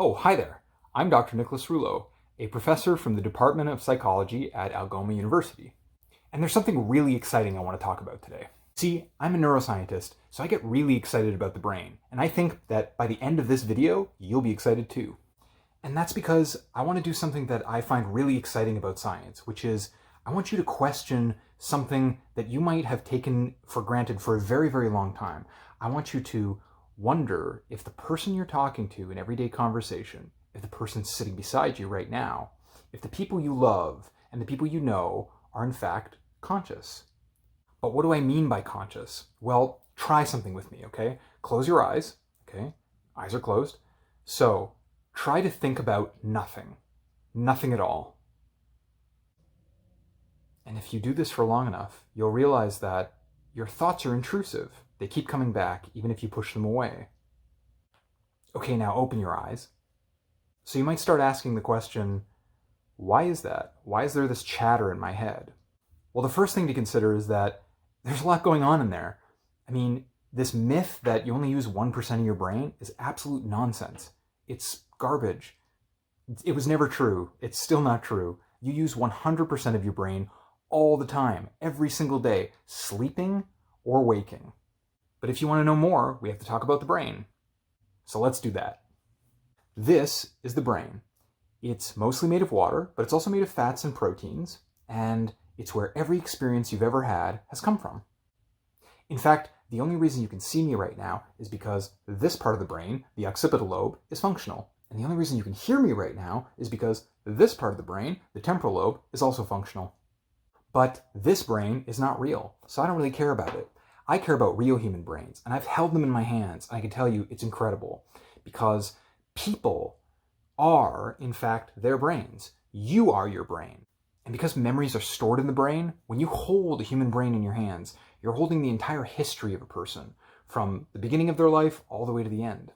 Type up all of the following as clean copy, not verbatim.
Oh, hi there. I'm Dr. Nicolas Rouleau, a professor from the Department of Psychology at Algoma University. And there's something really exciting I want to talk about today. See, I'm a neuroscientist, so I get really excited about the brain, and I think that by the end of this video, you'll be excited too. And that's because I want to do something that I find really exciting about science, which is I want you to question something that you might have taken for granted for a very, very long time. I want you to wonder if the person you're talking to in everyday conversation, if the person sitting beside you right now, if the people you love and the people you know are in fact conscious. But what do I mean by conscious? Well, try something with me, okay? Close your eyes, okay? Eyes are closed. So try to think about nothing. Nothing at all. And if you do this for long enough, you'll realize that your thoughts are intrusive. They keep coming back, even if you push them away. Okay, now open your eyes. So you might start asking the question, why is that? Why is there this chatter in my head? Well, the first thing to consider is that there's a lot going on in there. I mean, this myth that you only use 1% of your brain is absolute nonsense. It's garbage. It was never true. It's still not true. You use 100% of your brain all the time, every single day, sleeping or waking. But if you want to know more, we have to talk about the brain. So let's do that. This is the brain. It's mostly made of water, but it's also made of fats and proteins, and it's where every experience you've ever had has come from. In fact, the only reason you can see me right now is because this part of the brain, the occipital lobe, is functional. And the only reason you can hear me right now is because this part of the brain, the temporal lobe, is also functional. But this brain is not real, so I don't really care about it. I care about real human brains, and I've held them in my hands, and I can tell you it's incredible, because people are, in fact, their brains. You are your brain. And because memories are stored in the brain, when you hold a human brain in your hands, you're holding the entire history of a person, from the beginning of their life all the way to the end.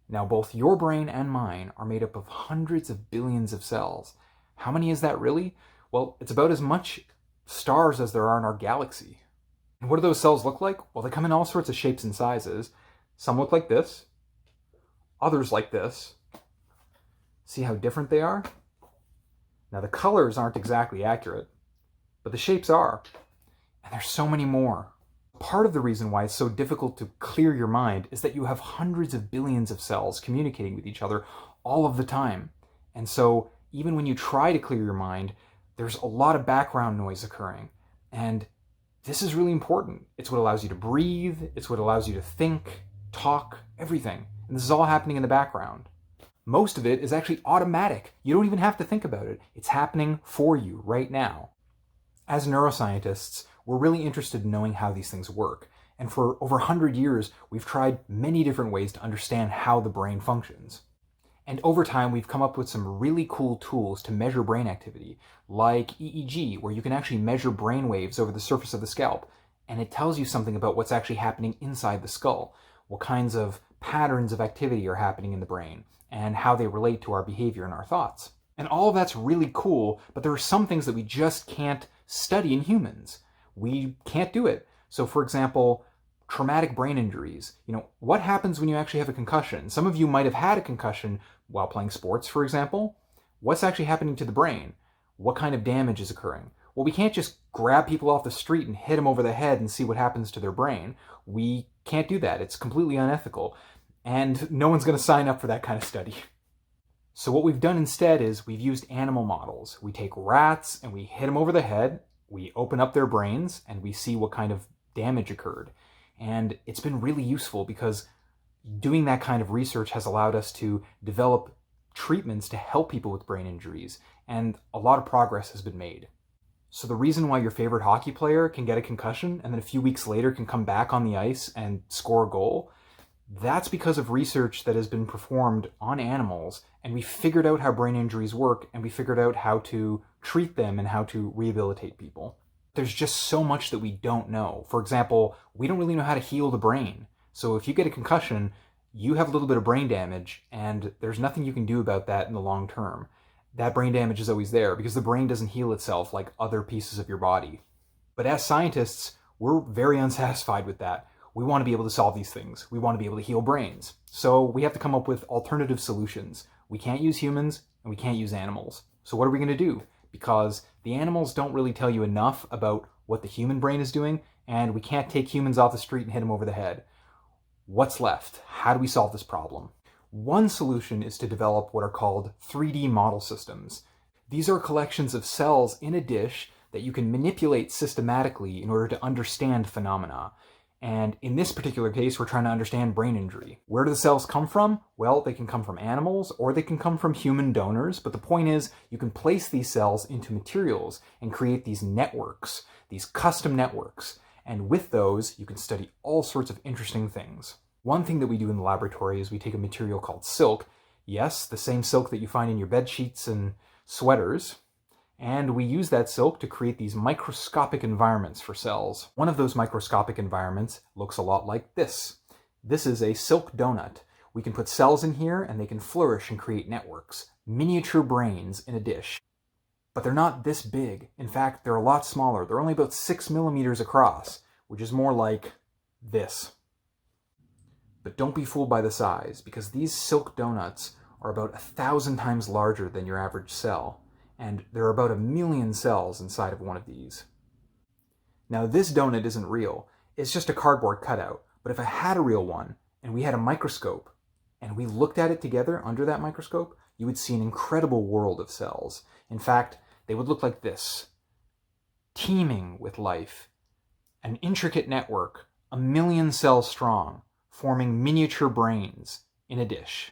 Now, both your brain and mine are made up of hundreds of billions of cells. How many is that really? Well, it's about as much stars as there are in our galaxy. And what do those cells look like? Well, they come in all sorts of shapes and sizes. Some look like this, others like this. See how different they are? Now, the colors aren't exactly accurate, but the shapes are. And there's so many more. Part of the reason why it's so difficult to clear your mind is that you have hundreds of billions of cells communicating with each other all of the time. And so even when you try to clear your mind, there's a lot of background noise occurring. And this is really important. It's what allows you to breathe. It's what allows you to think, talk, everything. And this is all happening in the background. Most of it is actually automatic. You don't even have to think about it. It's happening for you right now. As neuroscientists, we're really interested in knowing how these things work. And for over 100 years, we've tried many different ways to understand how the brain functions. And over time, we've come up with some really cool tools to measure brain activity, like EEG, where you can actually measure brain waves over the surface of the scalp, and it tells you something about what's actually happening inside the skull, what kinds of patterns of activity are happening in the brain, and how they relate to our behavior and our thoughts. And all of that's really cool, but there are some things that we just can't study in humans. We can't do it. So for example, traumatic brain injuries. What happens when you actually have a concussion? Some of you might have had a concussion while playing sports, for example. What's actually happening to the brain? What kind of damage is occurring? Well, we can't just grab people off the street and hit them over the head and see what happens to their brain. We can't do that. It's completely unethical. And no one's going to sign up for that kind of study. So what we've done instead is we've used animal models. We take rats and we hit them over the head. We open up their brains and we see what kind of damage occurred. And it's been really useful because doing that kind of research has allowed us to develop treatments to help people with brain injuries, and a lot of progress has been made. So the reason why your favorite hockey player can get a concussion and then a few weeks later can come back on the ice and score a goal, that's because of research that has been performed on animals, and we figured out how brain injuries work, and we figured out how to treat them and how to rehabilitate people. There's just so much that we don't know. For example, we don't really know how to heal the brain. So if you get a concussion, you have a little bit of brain damage, and there's nothing you can do about that in the long term. That brain damage is always there because the brain doesn't heal itself like other pieces of your body. But as scientists, we're very unsatisfied with that. we want to be able to solve these things. We want to be able to heal brains. So we have to come up with alternative solutions. We can't use humans and we can't use animals. So what are we going to do? Because the animals don't really tell you enough about what the human brain is doing, and we can't take humans off the street and hit them over the head. What's left? How do we solve this problem? One solution is to develop what are called 3D model systems. These are collections of cells in a dish that you can manipulate systematically in order to understand phenomena. And in this particular case, we're trying to understand brain injury. Where do the cells come from? Well, they can come from animals or they can come from human donors. But the point is, you can place these cells into materials and create these networks, these custom networks. And with those, you can study all sorts of interesting things. One thing that we do in the laboratory is we take a material called silk. Yes, the same silk that you find in your bed sheets and sweaters. And we use that silk to create these microscopic environments for cells. One of those microscopic environments looks a lot like this. This is a silk donut. We can put cells in here and they can flourish and create networks, miniature brains in a dish. But they're not this big. In fact, they're a lot smaller. They're only about 6 millimeters across, which is more like this. But don't be fooled by the size, because these silk donuts are about 1,000 times larger than your average cell. And there are about 1 million cells inside of one of these. Now this donut isn't real, it's just a cardboard cutout, but if I had a real one, and we had a microscope, and we looked at it together under that microscope, you would see an incredible world of cells. In fact, they would look like this, teeming with life, an intricate network, 1 million cells strong, forming miniature brains in a dish.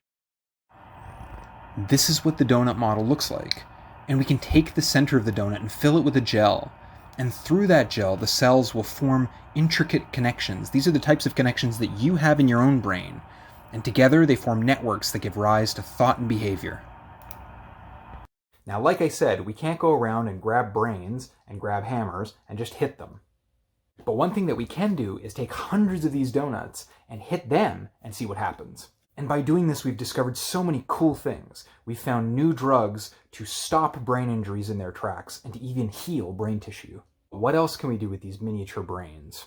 This is what the donut model looks like. And we can take the center of the donut and fill it with a gel. And through that gel, the cells will form intricate connections. These are the types of connections that you have in your own brain. And together they form networks that give rise to thought and behavior. Now, like I said, we can't go around and grab brains and grab hammers and just hit them. But one thing that we can do is take hundreds of these donuts and hit them and see what happens. And by doing this, we've discovered so many cool things. We've found new drugs to stop brain injuries in their tracks and to even heal brain tissue. What else can we do with these miniature brains?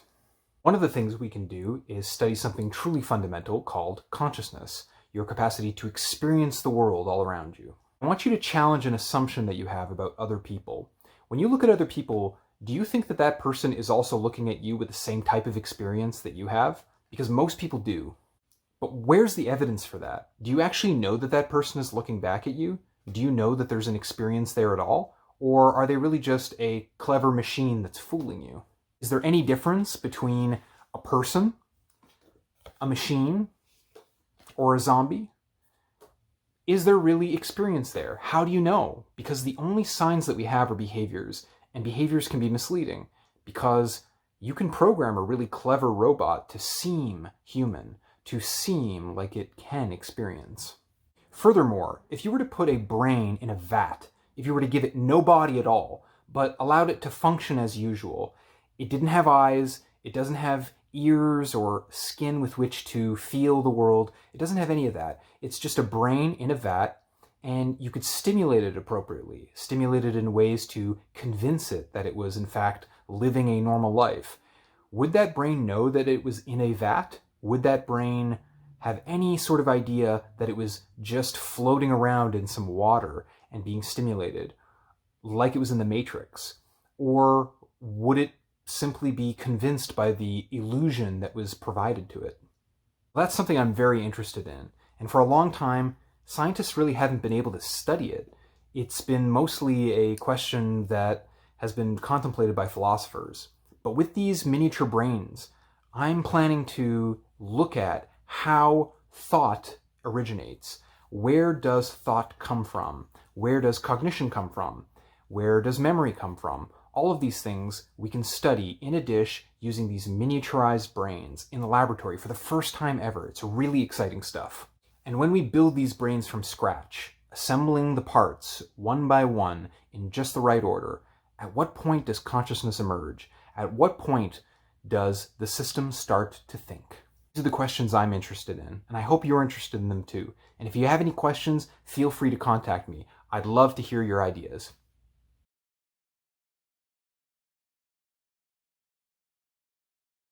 One of the things we can do is study something truly fundamental called consciousness, your capacity to experience the world all around you. I want you to challenge an assumption that you have about other people. When you look at other people, do you think that that person is also looking at you with the same type of experience that you have? Because most people do. But where's the evidence for that? Do you actually know that that person is looking back at you? Do you know that there's an experience there at all? Or are they really just a clever machine that's fooling you? Is there any difference between a person, a machine, or a zombie? Is there really experience there? How do you know? Because the only signs that we have are behaviors, and behaviors can be misleading because you can program a really clever robot to seem human, to seem like it can experience. Furthermore, if you were to put a brain in a vat, if you were to give it no body at all, but allowed it to function as usual, it didn't have eyes, it doesn't have ears or skin with which to feel the world, it doesn't have any of that. It's just a brain in a vat, and you could stimulate it appropriately, stimulate it in ways to convince it that it was in fact living a normal life. Would that brain know that it was in a vat? Would that brain have any sort of idea that it was just floating around in some water and being stimulated, like it was in the Matrix? Or would it simply be convinced by the illusion that was provided to it? Well, that's something I'm very interested in. And for a long time, scientists really haven't been able to study it. It's been mostly a question that has been contemplated by philosophers. But with these miniature brains, I'm planning to look at how thought originates. Where does thought come from? Where does cognition come from? Where does memory come from? All of these things we can study in a dish using these miniaturized brains in the laboratory for the first time ever. It's really exciting stuff. And when we build these brains from scratch, assembling the parts one by one in just the right order, at what point does consciousness emerge? At what point does the system start to think? These are the questions I'm interested in, and I hope you're interested in them too. And if you have any questions, feel free to contact me. I'd love to hear your ideas.